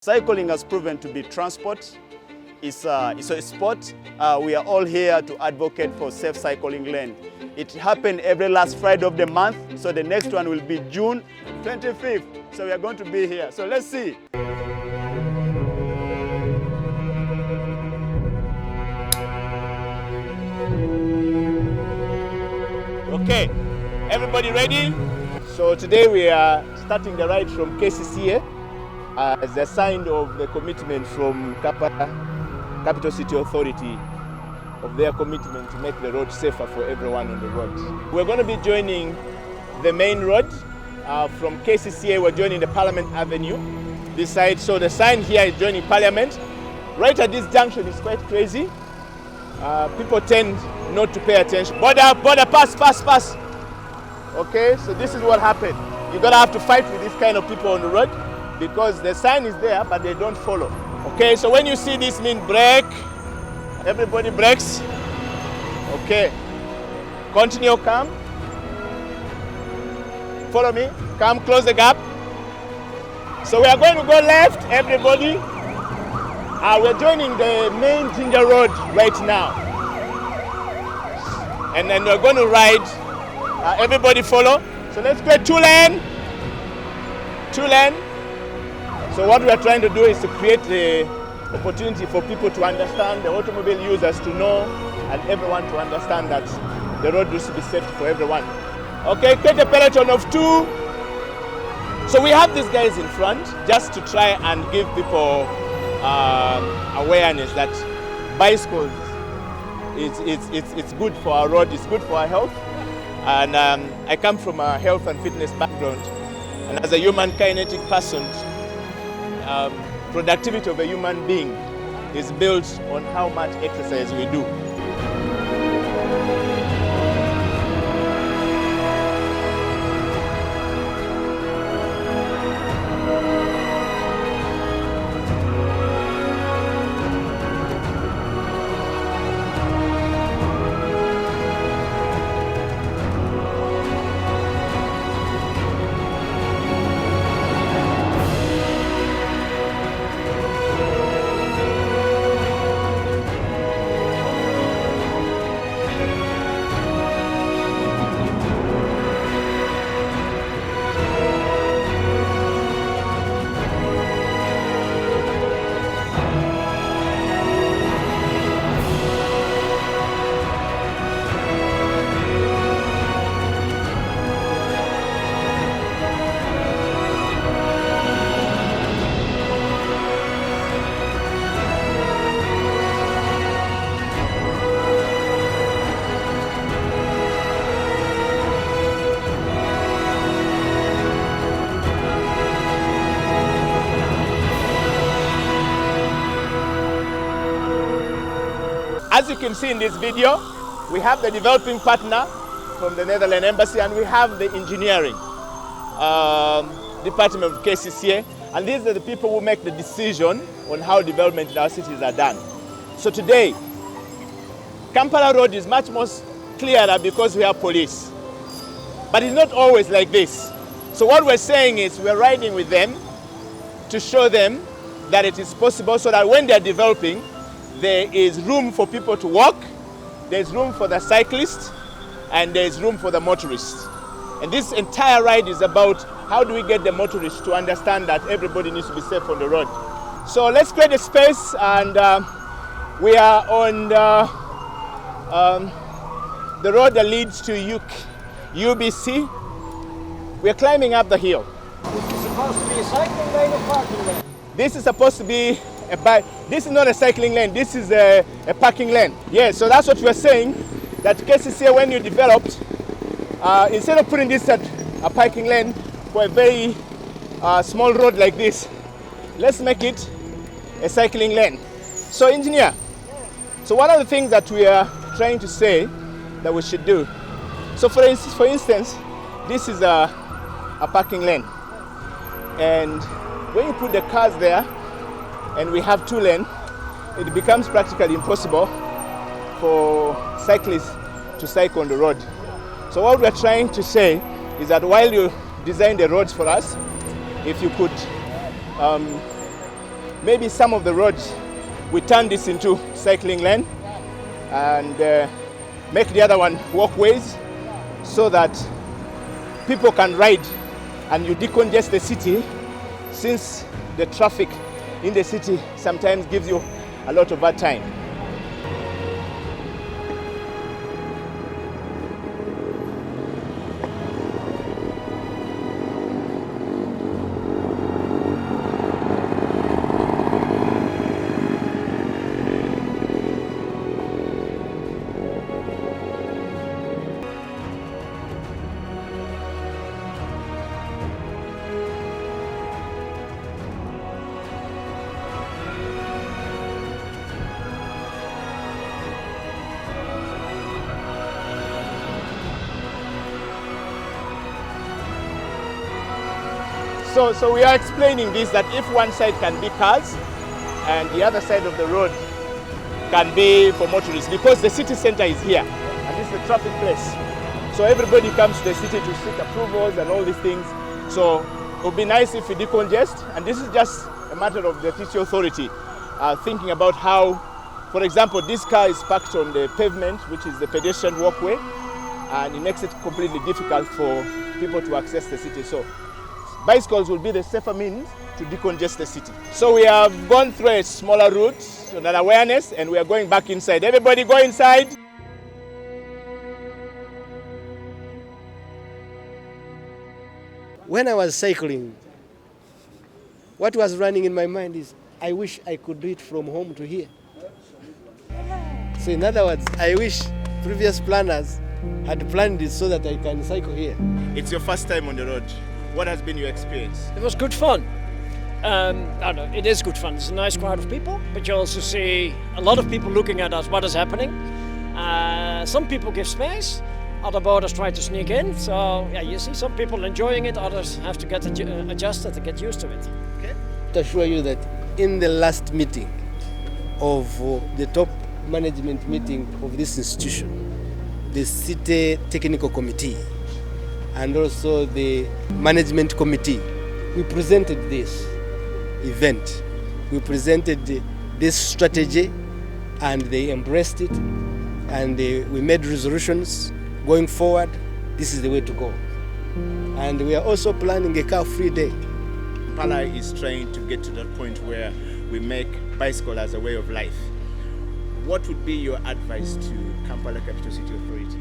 Cycling has proven to be transport. It's a sport. We are all here to advocate for safe cycling lane. It happened every last Friday of the month, so the next one will be June 25th. So we are going to be here. So let's see. Okay, everybody ready? So today we are starting the ride from KCCA as a sign of the commitment from Kampala Capital City Authority of their commitment to make the road safer for everyone on the road. We're going to be joining the main road. From KCCA, we're joining the Parliament Avenue, this side. So the sign here is joining Parliament. Right at this junction is quite crazy. People tend not to pay attention. Border, pass. Okay, so this is what happened. You're gonna have to fight with this kind of people on the road because the sign is there, but they don't follow. Okay, so when you see this mean brake, everybody brakes. Okay, continue, come. Follow me, come, close the gap. So we are going to go left, everybody. We're joining the main Ginger Road right now. And then we're going to ride, everybody follow. So let's create two lane. So what we are trying to do is to create the opportunity for people to understand, the automobile users to know, and everyone to understand that the road used to be safe for everyone. Okay, create a peloton of two. So we have these guys in front just to try and give people awareness that bicycles, it's good for our road, it's good for our health. And I come from a health and fitness background. And as a human kinetic person, productivity of a human being is built on how much exercise we do. As you can see in this video, we have the developing partner from the Netherlands Embassy and we have the engineering department of KCCA, and these are the people who make the decision on how development in our cities are done. So today, Kampala Road is much more clearer because we have police. But it's not always like this. So what we're saying is we're riding with them to show them that it is possible so that when they're developing, there is room for people to walk, there's room for the cyclists, and there's room for the motorists. And this entire ride is about how do we get the motorists to understand that everybody needs to be safe on the road. So let's create a space, and we are on the road that leads to UBC. We're climbing up the hill. This is supposed to be a cycling lane or parking lane? This is supposed to be this is not a cycling lane, this is a parking lane. Yeah, so that's what we're saying, that KCCA, when you developed, instead of putting this at a parking lane for a very small road like this, let's make it a cycling lane. So engineer, so what are the things that we are trying to say that we should do? So for instance, this is a parking lane. And when you put the cars there, and we have two lanes, it becomes practically impossible for cyclists to cycle on the road. So what we're trying to say is that while you design the roads for us, if you could maybe some of the roads, we turn this into cycling lane and make the other one walkways so that people can ride and you decongest the city, since the traffic in the city sometimes gives you a lot of bad time. So we are explaining this, that if one side can be cars and the other side of the road can be for motorists, because the city center is here and this is the traffic place. So everybody comes to the city to seek approvals and all these things. So it would be nice if we decongest, and this is just a matter of the city authority thinking about how, for example, this car is parked on the pavement, which is the pedestrian walkway, and it makes it completely difficult for people to access the city. So bicycles will be the safer means to decongest the city. So we have gone through a smaller route, so that awareness, and we are going back inside. Everybody go inside. When I was cycling, what was running in my mind is, I wish I could do it from home to here. So in other words, I wish previous planners had planned it so that I can cycle here. It's your first time on the road. What has been your experience? It was good fun. I don't know, it is good fun. It's a nice crowd of people, but you also see a lot of people looking at us, what is happening. Some people give space, other boaters try to sneak in. So yeah, you see some people enjoying it, others have to get adjusted and get used to it. Okay. To assure you that in the last meeting of the top management meeting of this institution, the city technical committee and also the management committee, we presented this event. We presented this strategy and they embraced it, and we made resolutions going forward. This is the way to go. And we are also planning a car-free day. Kampala is trying to get to that point where we make bicycle as a way of life. What would be your advice to Kampala Capital City Authority?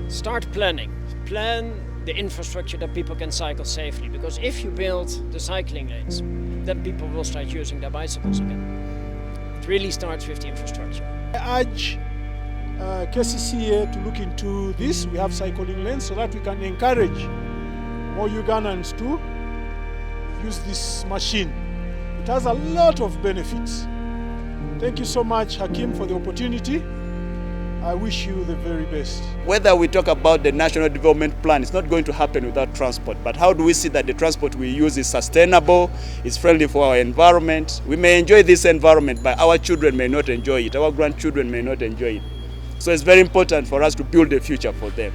Start planning. Plan the infrastructure that people can cycle safely, because if you build the cycling lanes, then people will start using their bicycles again. It really starts with the infrastructure. I urge KCCA to look into this. We have cycling lanes so that we can encourage more Ugandans to use this machine. It has a lot of benefits. Thank you so much, Hakim, for the opportunity. I wish you the very best. Whether we talk about the National Development Plan, it's not going to happen without transport. But how do we see that the transport we use is sustainable, is friendly for our environment? We may enjoy this environment, but our children may not enjoy it. Our grandchildren may not enjoy it. So it's very important for us to build a future for them.